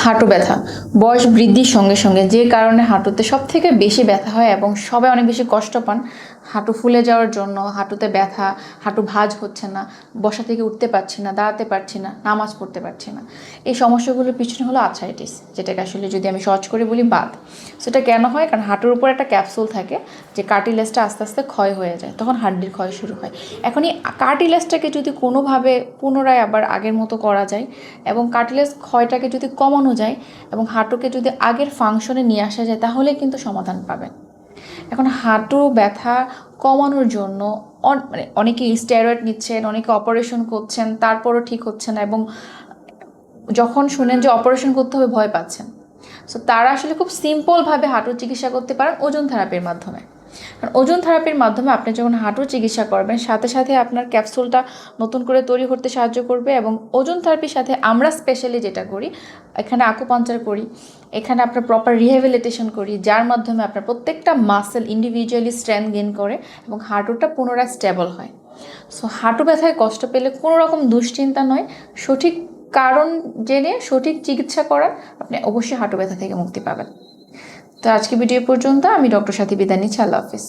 হাঁটু ব্যথা বয়স বৃদ্ধির সঙ্গে সঙ্গে যে কারণে হাঁটুতে সবথেকে বেশি ব্যথা হয় এবং সবাই অনেক বেশি কষ্ট পান। হাঁটু ফুলে যাওয়ার জন্য হাঁটুতে ব্যথা, হাঁটু ভাঁজ হচ্ছে না, বসা থেকে উঠতে পারছি না, দাঁড়াতে পারছি না, নামাজ পড়তে পারছি না। এই সমস্যাগুলোর পিছনে হলো আর্থ্রাইটিস, যেটাকে আসলে যদি আমি সহজ করে বলি বাত। সেটা কেন হয়? কারণ হাঁটুর উপর একটা ক্যাপসুল থাকে, যে কার্টিলেজটা আস্তে আস্তে ক্ষয় হয়ে যায়, তখন হাড্ডির ক্ষয় শুরু হয়। এখন এই কার্টিলেজটাকে যদি কোনোভাবে পুনরায় আবার আগের মতো করা যায় এবং কার্টিলেজ ক্ষয়টাকে যদি কমানো যায় এবং হাঁটুকে যদি আগের ফাংশনে নিয়ে আসা যায়, তাহলে কিন্তু সমাধান পাবেন। এখন হাঁটু ব্যথা কমানোর জন্য অনেকে স্টেরয়েড নিচ্ছেন, অনেকে অপারেশন করছেন, তারপরও ঠিক হচ্ছে না, এবং যখন শুনেন যে অপারেশন করতে হবে ভয় পাচ্ছেন। সো তারা আসলে খুব সিম্পলভাবে হাঁটুর চিকিৎসা করতে পারেন ওজন থেরাপির মাধ্যমে। কারণ ওজন থেরাপির মাধ্যমে আপনি যখন হাঁটুর চিকিৎসা করবেন, সাথে সাথে আপনার ক্যাপসুলটা নতুন করে তৈরি করতে সাহায্য করবে। এবং ওজন থেরাপির সাথে আমরা স্পেশালি যেটা করি, এখানে আকুপাঞ্চার করি, এখানে আপনার প্রপার রিহ্যাবিলিটেশন করি, যার মাধ্যমে আপনার প্রত্যেকটা মাসেল ইন্ডিভিজুয়ালি স্ট্রেংথ গেইন করে এবং হাঁটুটা পুনরায় স্টেবল হয়। সো হাঁটু ব্যথায় কষ্ট পেলে কোনো রকম দুশ্চিন্তা নয়, সঠিক কারণ জেনে সঠিক চিকিৎসা করার আপনি অবশ্যই হাঁটু ব্যথা থেকে মুক্তি পাবেন। তো আজকে ভিডিও পর্যন্ত। আমি ডক্টর সাথী বিদায় নিচ্ছি। আল্লাহ হাফিজ।